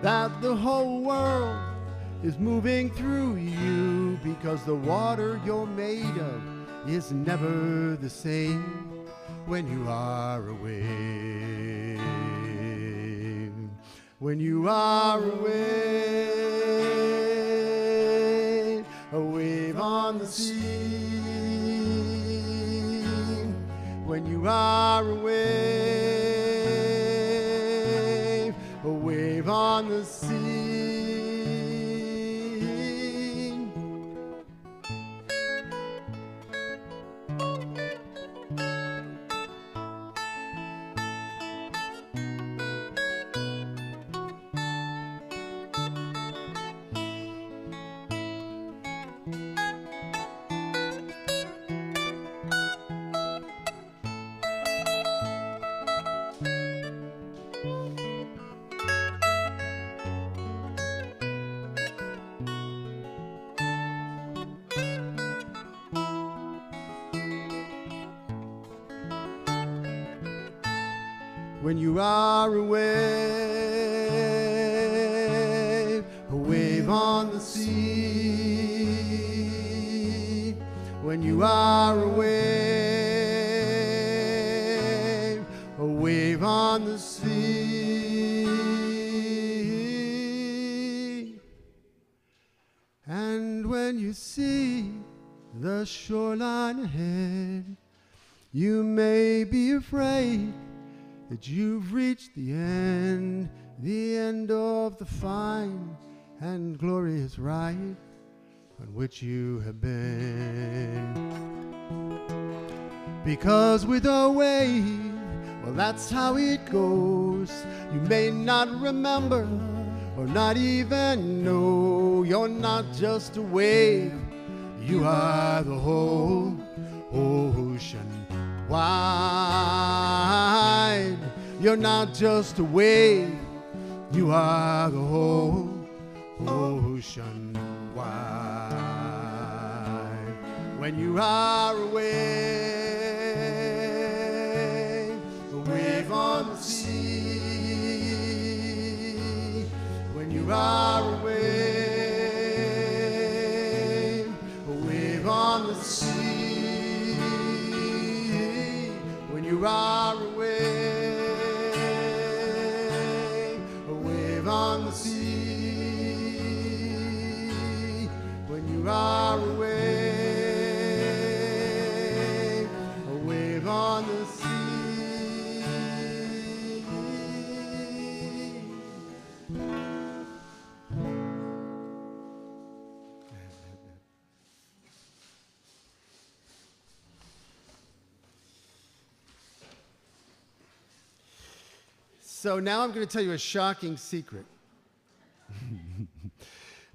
that the whole world is moving through you, because the water you're made of is never the same when you are away. When you are away, a wave on the sea. When you are away, a wave on the sea. When you are away, a wave on the sea. When you are away, a wave on the sea. And when you see the shoreline ahead, you may be afraid that you've reached the end of the fine and glorious ride on which you have been. Because with a wave, well, that's how it goes. You may not remember or not even know you're not just a wave, you are the whole ocean wide. You're not just a wave, you are the whole ocean wide. When you are away, a wave on the sea. When you are away, a wave on the sea. When you are away, a wave on the sea. When you are away, a wave on the sea. So now I'm going to tell you a shocking secret.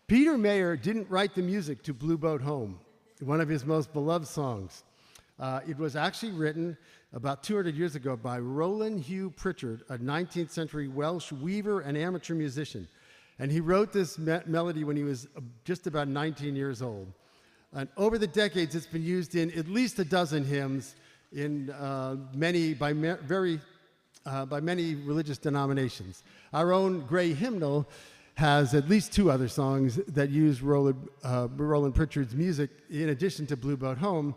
Peter Mayer didn't write the music to Blue Boat Home, one of his most beloved songs. It was actually written about 200 years ago by Roland Hugh Pritchard, a 19th century Welsh weaver and amateur musician. And he wrote this melody when he was just about 19 years old. And over the decades, it's been used in at least a dozen hymns in by many religious denominations. Our own Gray Hymnal has at least two other songs that use Roland Pritchard's music in addition to Blue Boat Home.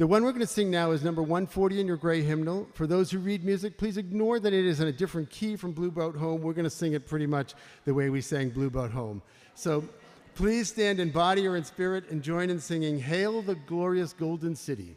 The one we're going to sing now is number 140 in your gray hymnal. For those who read music, please ignore that it is in a different key from Blue Boat Home. We're going to sing it pretty much the way we sang Blue Boat Home. So please stand in body or in spirit and join in singing Hail the Glorious Golden City.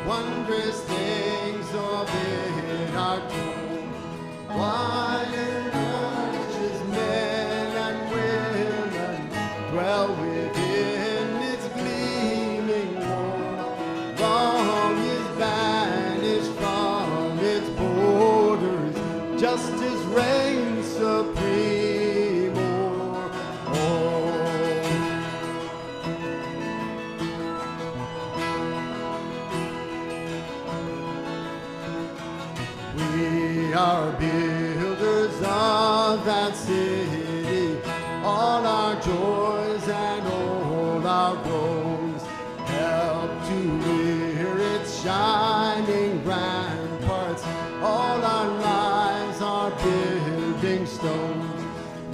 Wondrous things of it are told. Why righteous men and women dwell within its gleaming wall. Wrong is banished from its borders, justice reigns supreme o'er all. We are builders of that city, all our joys and all our groans help to rear its shining ramparts. All our lives are building stones,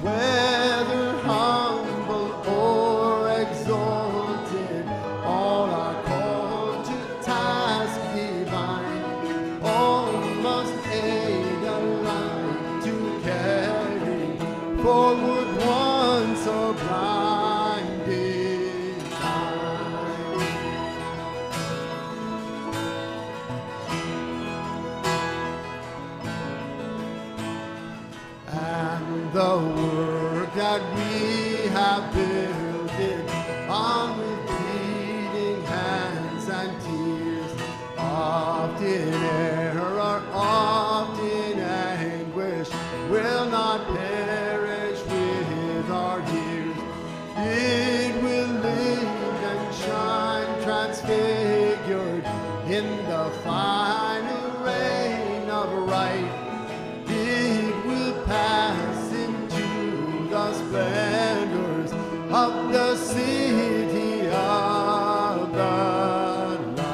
whether humble or exalted, all are called to task divine. All must aid alike to carry forward one sublime design. And the work that we have builded on with bleeding hands and tears, often error, often anguish, will not perish with our years. It will live and shine transfigured in the final reign of right. It will pass into the splendors of the city of the light.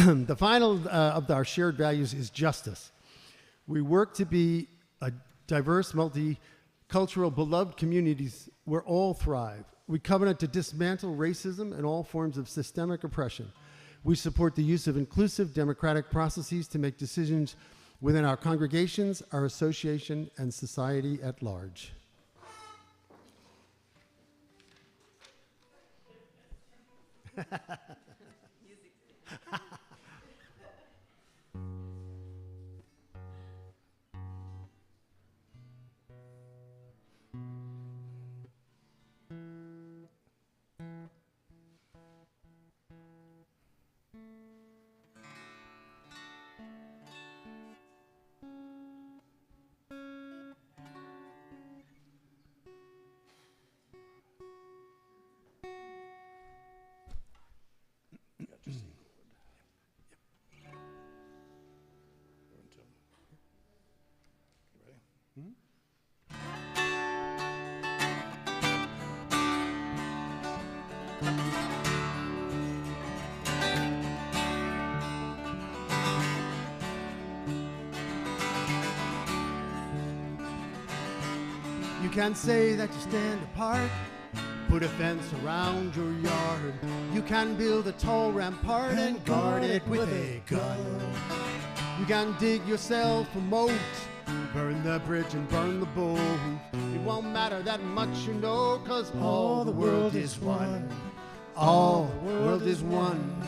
The final of our shared values is justice. We work to be a diverse, multicultural, beloved communities where all thrive. We covenant to dismantle racism and all forms of systemic oppression. We support the use of inclusive democratic processes to make decisions within our congregations, our association, and society at large. You can say that you stand apart, put a fence around your yard. You can build a tall rampart and guard it with a gun. You can dig yourself a moat, burn the bridge and burn the boat. It won't matter that much, you know, 'cause all the world is one. All the world is one.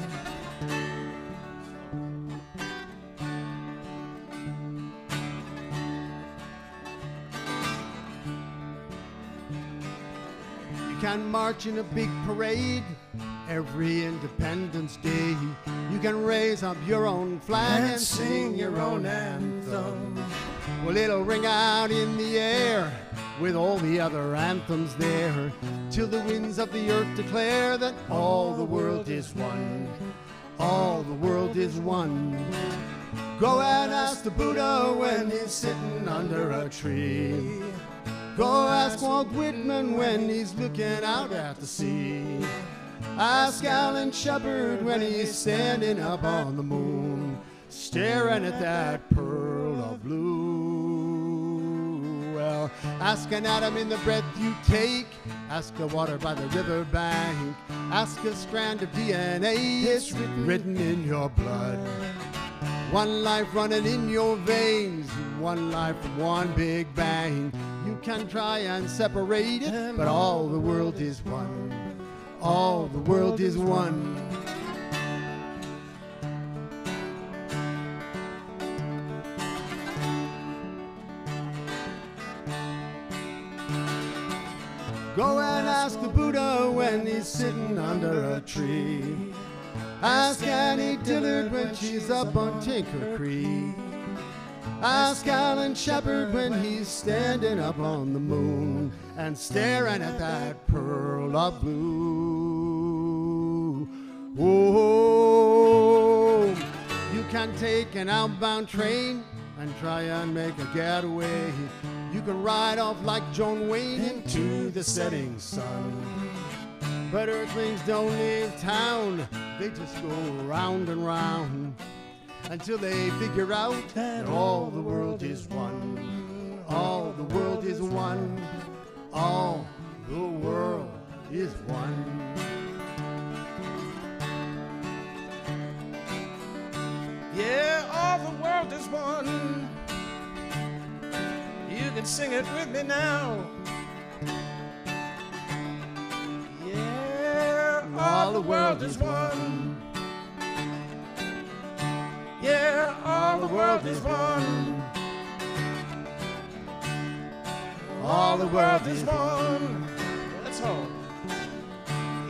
can march in a big parade every Independence Day. You can raise up your own flag and sing your own anthem. Well, it'll ring out in the air with all the other anthems there, till the winds of the earth declare that all the world is one. All the world is one. Go and ask the Buddha when he's sitting under a tree. Go ask Walt Whitman when he's looking out at the sea. Ask Alan Shepard when he's standing up on the moon, staring at that pearl of blue. Well, ask an atom in the breath you take. Ask the water by the river bank. Ask a strand of DNA, it's written in your blood. One life running in your veins, one life from one big bang. You can try and separate it, but all the world is one. All the world is one. Go and ask the Buddha when he's sitting under a tree. Ask Annie Dillard when she's up on Tinker Creek. Ask Alan Shepard when he's standing up on the moon and staring at that pearl of blue. Oh, you can take an outbound train and try and make a getaway. You can ride off like John Wayne into the setting sun. But earthlings don't leave town, they just go round and round until they figure out that all the world is one. All the world is one. All the world is one. Yeah, all the world is one. You can sing it with me now. Yeah, all the world is one. Yeah, all the world is one. All the world is one. That's all.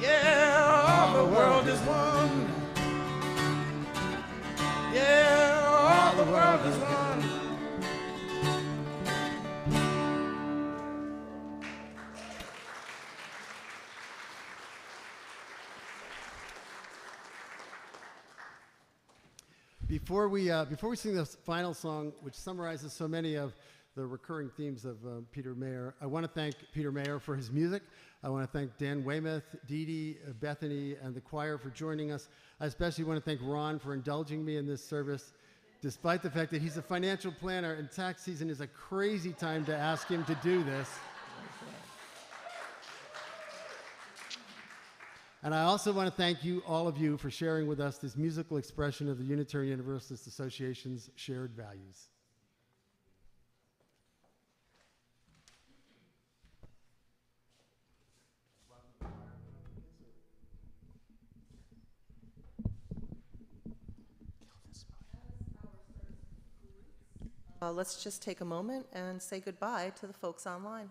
Yeah, all the world is one. Yeah, all the world is one. Before we sing the final song, which summarizes so many of the recurring themes of Peter Mayer, I want to thank Peter Mayer for his music. I want to thank Dan Weymouth, Dee Dee, Bethany, and the choir for joining us. I especially want to thank Ron for indulging me in this service, despite the fact that he's a financial planner and tax season is a crazy time to ask him to do this. And I also want to thank you, all of you, for sharing with us this musical expression of the Unitarian Universalist Association's shared values. Let's just take a moment and say goodbye to the folks online.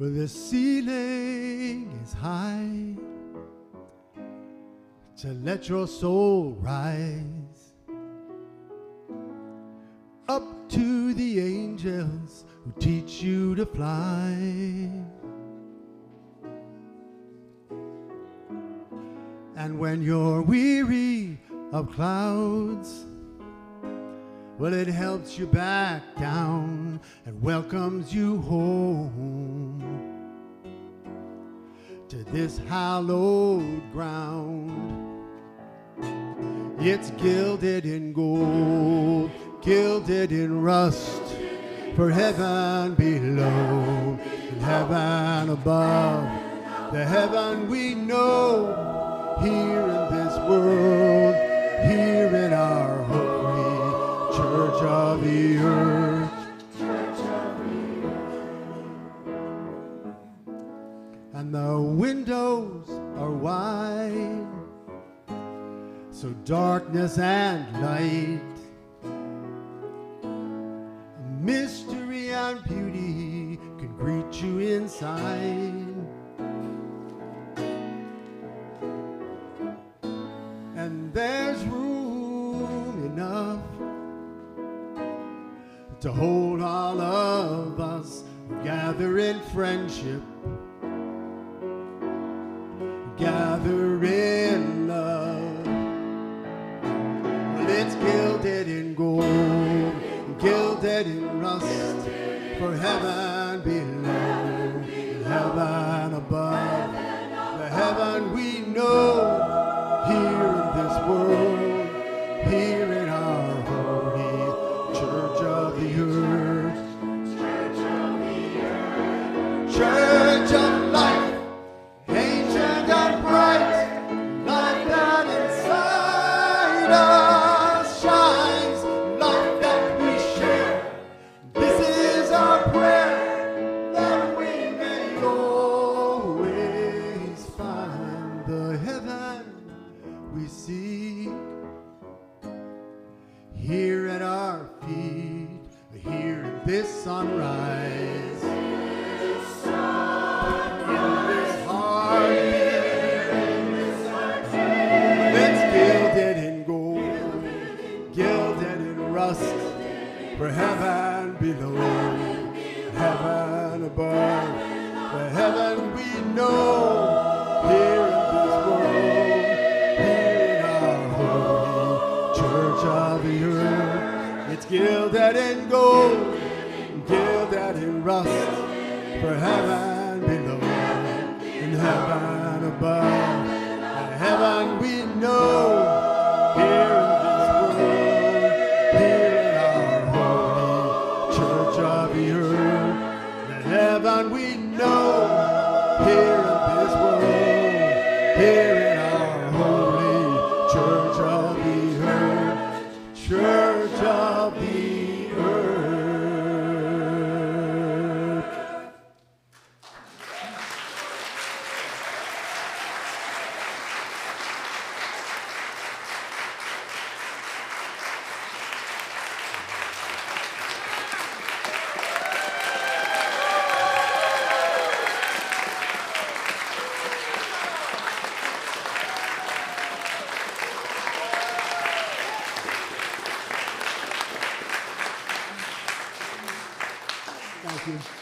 where the ceiling is high, to let your soul rise up to the angels who teach you to fly. And when you're weary of clouds, well, it helps you back down and welcomes you home to this hallowed ground. It's gilded in gold, gilded in rust, for heaven below and heaven above. The heaven we know here in this world, here in our holy Church of the Earth. And the windows are wide, so darkness and light, mystery and beauty can greet you inside. And there's room enough to hold all of us, gather in friendship, gather in love. Well, it's gilded in gold, gilded in rust, for heaven below, heaven above. The heaven we know here in this world, here in our holy Church of the Earth. Church of life, ancient and bright, life that inside us shines, life that we share. This is our prayer, that we may always find the heaven we seek here at our feet, here in this sunrise. For heaven below, heaven above, the heaven we know here in this world, here in our holy Church of the Earth. It's gilded in gold, gilded in rust, for heaven below and heaven above, the heaven we know here in this world, here of the earth, the heaven we know here in this world, here in our holy Church of the earth, Church of the earth. Thank you.